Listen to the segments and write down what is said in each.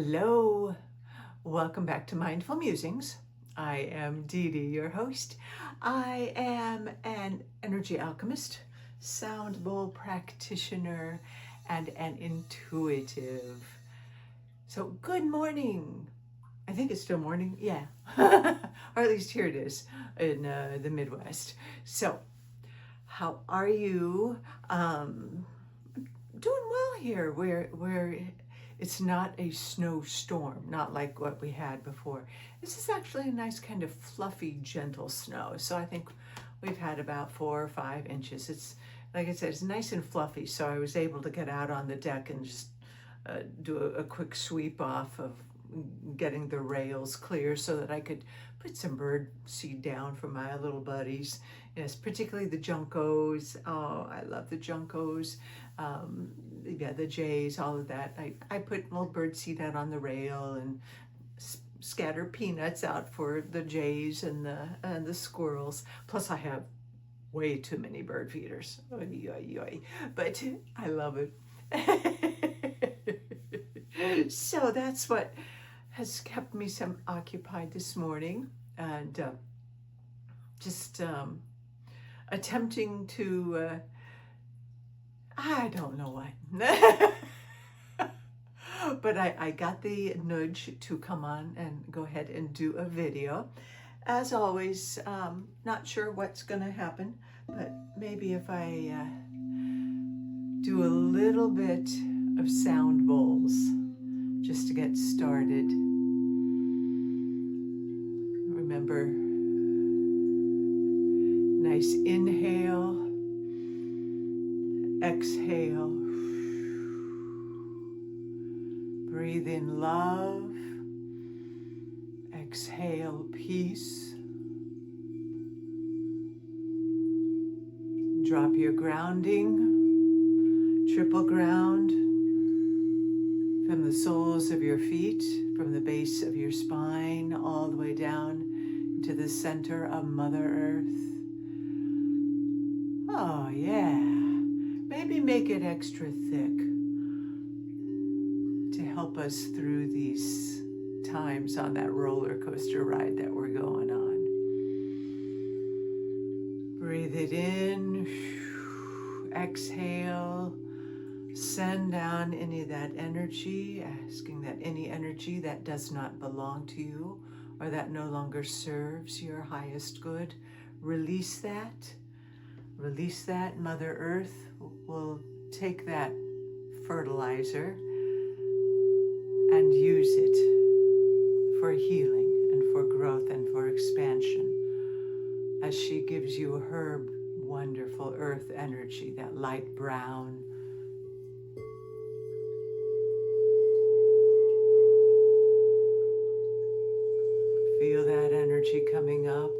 Hello, welcome back to Mindful Musings. I am Dee Dee, your host. I am an energy alchemist, sound bowl practitioner, and an intuitive. So, good morning. I think it's still morning, yeah. Or at least here it is in the Midwest. So, how are you? Doing well here. Where it's not a snowstorm, not like what we had before. This is actually a nice kind of fluffy, gentle snow. So I think we've had about 4 or 5 inches. It's, like I said, it's nice and fluffy. So I was able to get out on the deck and just do a quick sweep off of getting the rails clear so that I could put some bird seed down for my little buddies. Yes, particularly the juncos. Oh, I love the juncos. Yeah, the jays, all of that. I put little bird seed out on the rail and scatter peanuts out for the jays and the squirrels. Plus I have way too many bird feeders. Oy, oy, oy. But I love it. So that's what has kept me some occupied this morning, and just attempting to I don't know what. But I got the nudge to come on and go ahead and do a video. As always, not sure what's going to happen, but maybe if I do a little bit of sound bowls just to get started. Remember, nice inhale, exhale. Breathe in love, exhale peace. Drop your grounding, triple ground from the soles of your feet, from the base of your spine, all the way down into the center of Mother Earth. Oh yeah, maybe make it extra thick to help us through these times on that roller coaster ride that we're going on. Breathe it in, exhale, send down any of that energy, asking that any energy that does not belong to you or that no longer serves your highest good, release that. Release that. Mother Earth will take that fertilizer and use it for healing and for growth and for expansion as she gives you her wonderful earth energy, that light brown. Feel that energy coming up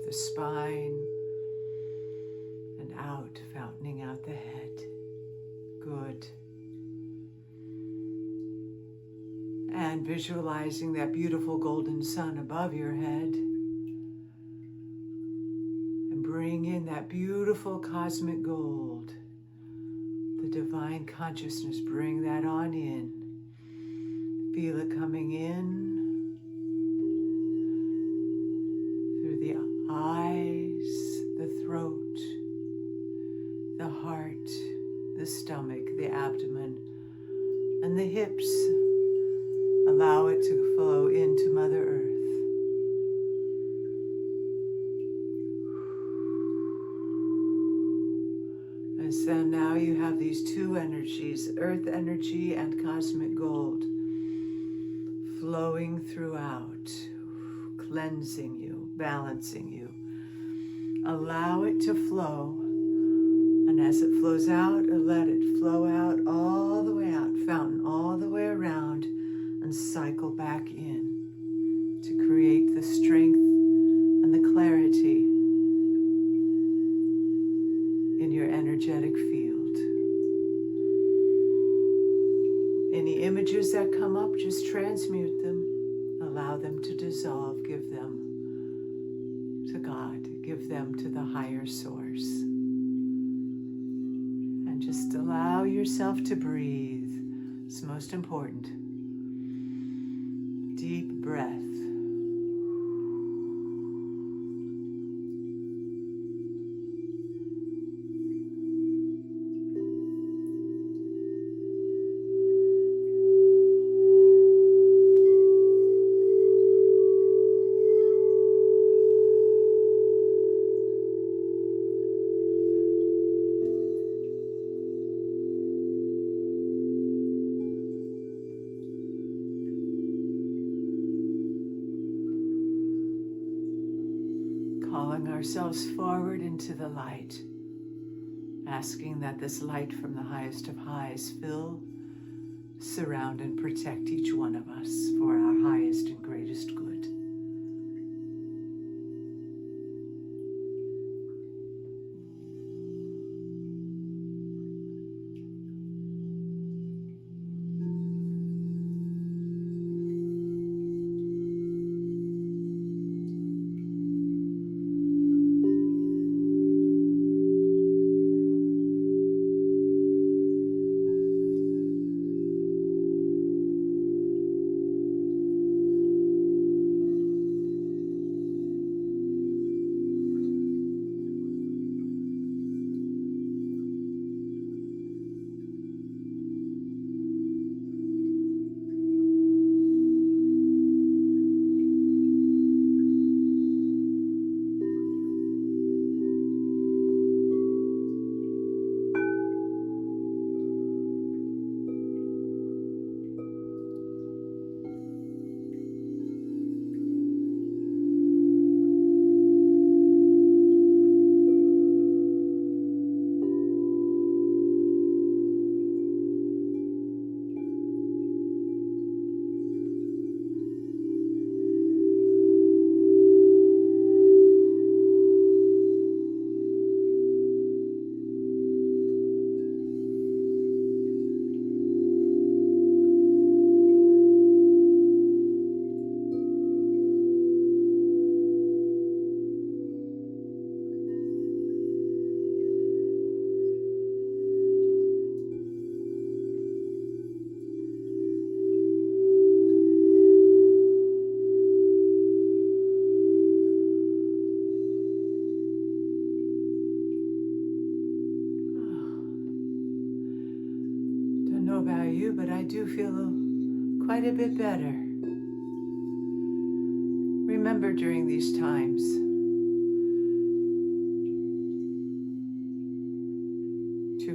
the spine and out, fountaining out the head. Good. And visualizing that beautiful golden sun above your head. And bring in that beautiful cosmic gold. The divine consciousness, bring that on in. Feel it coming in through the eyes, the throat, the heart, the stomach, the abdomen, and the hips. Allow it to flow into Mother Earth. And so now you have these two energies, earth energy and cosmic gold, flowing throughout, cleansing you, balancing you. Allow it to flow. And as it flows out, let it flow out all the way out, fountain all the way around, and cycle back in to create the strength and the clarity in your energetic field. Any images that come up, just transmute them, allow them to dissolve, give them to God, give them to the higher source. And just allow yourself to breathe. It's most important. deep breath. Calling ourselves forward into the light, asking that this light from the highest of highs fill, surround, and protect each one of us for our highest and greatest good. About you, but I do feel quite a bit better. Remember during these times to,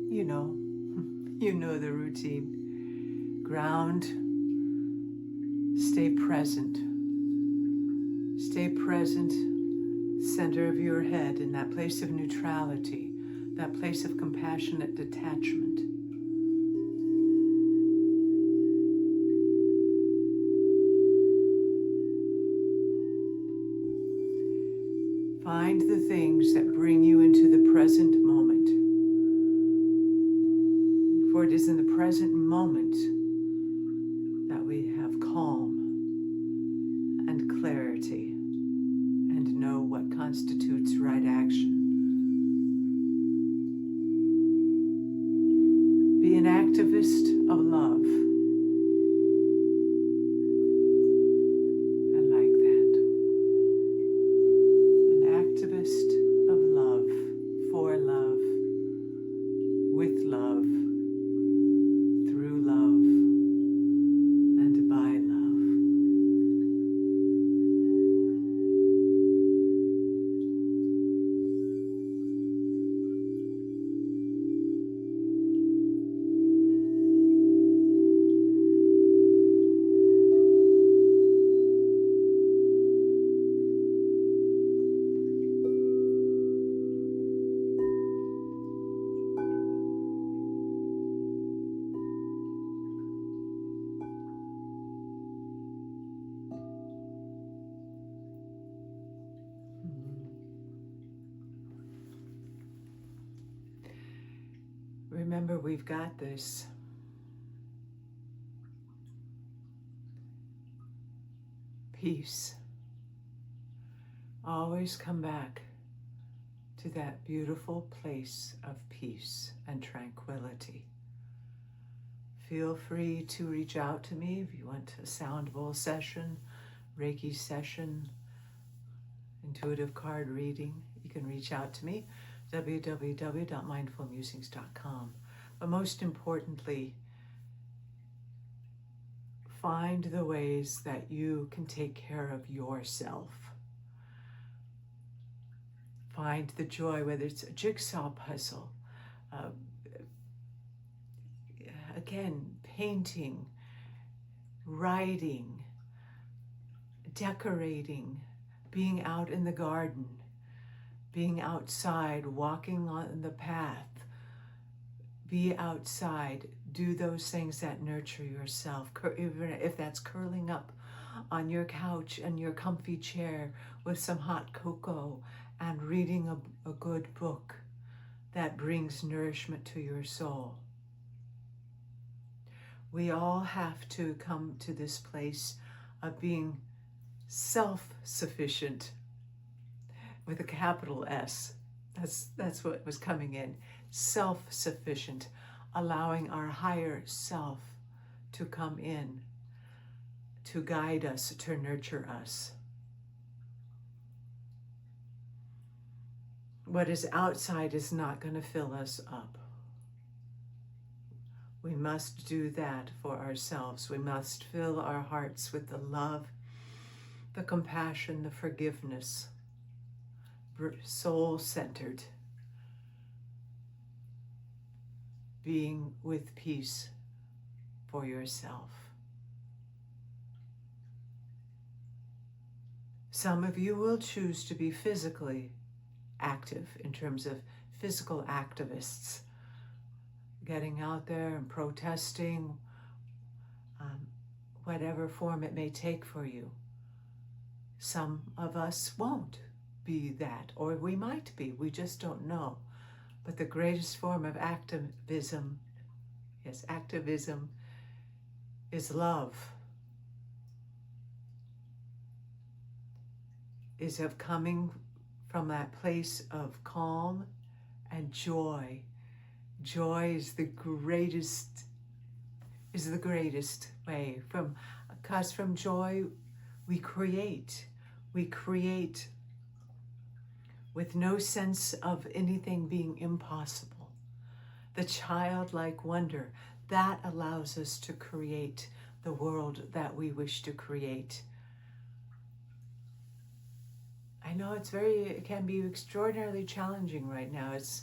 you know the routine. Ground, stay present. Stay present, center of your head, in that place of neutrality, that place of compassionate detachment. Find the things that bring you into the present moment. For it is in the present moment that we have calm and clarity and know what constitutes right action. Be an activist of love. Remember, we've got this. Peace. Always come back to that beautiful place of peace and tranquility. Feel free to reach out to me if you want a sound bowl session, Reiki session, intuitive card reading. You can reach out to me, www.mindfulmusings.com. But most importantly, find the ways that you can take care of yourself. Find the joy, whether it's a jigsaw puzzle, again, painting, writing, decorating, being out in the garden, being outside, walking on the path. Be outside. Do those things that nurture yourself, even if that's curling up on your couch and your comfy chair with some hot cocoa and reading a good book that brings nourishment to your soul. We all have to come to this place of being self-sufficient with a capital S. That's what was coming in. Self-sufficient, allowing our higher self to come in, to guide us, to nurture us. What is outside is not going to fill us up. We must do that for ourselves. We must fill our hearts with the love, the compassion, the forgiveness, soul-centered, being with peace for yourself. Some of you will choose to be physically active in terms of physical activists, getting out there and protesting, whatever form it may take for you. Some of us won't be that, or we might be, we just don't know. But the greatest form of activism, yes, activism, is love, is of coming from that place of calm and joy. Joy is the greatest way. Because from joy we create with no sense of anything being impossible. The childlike wonder, that allows us to create the world that we wish to create. I know it can be extraordinarily challenging right now. It's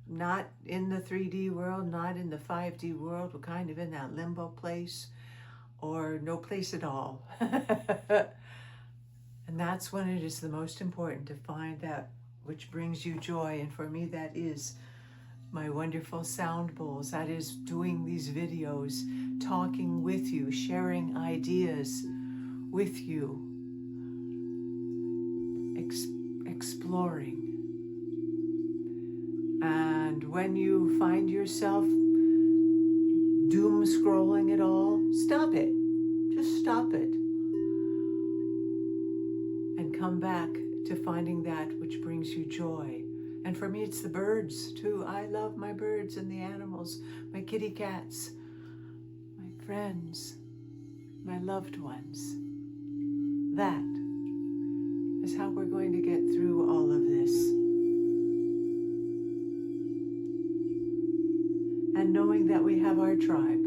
not in the 3D world, not in the 5D world. We're kind of in that limbo place, or no place at all. And that's when it is the most important to find that which brings you joy. And for me, that is my wonderful sound bowls. That is doing these videos, talking with you, sharing ideas with you, exploring. And when you find yourself doom scrolling it all, stop it. Just stop it. And come back to finding that which brings you joy. And for me, it's the birds too. I love my birds and the animals, my kitty cats, my friends, my loved ones. That is how we're going to get through all of this. And knowing that we have our tribe.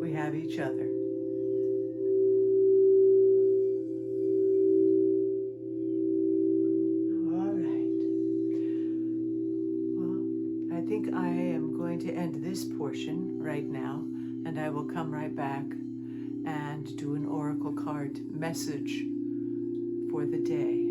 We have each other. All right. Well, I think I am going to end this portion right now, and I will come right back and do an oracle card message for the day.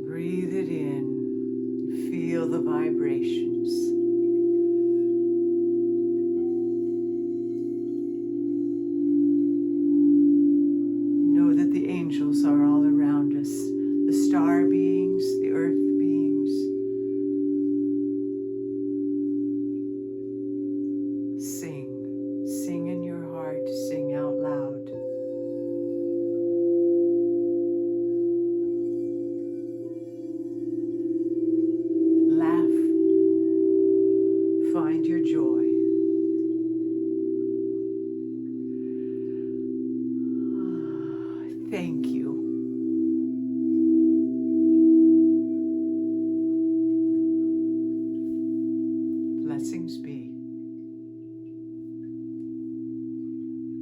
Breathe it in. Feel the vibrations. Know that the angels are all around us, the star beings, the earth beings, thank you. Blessings be.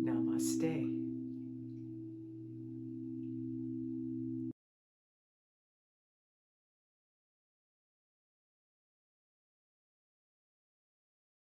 Namaste.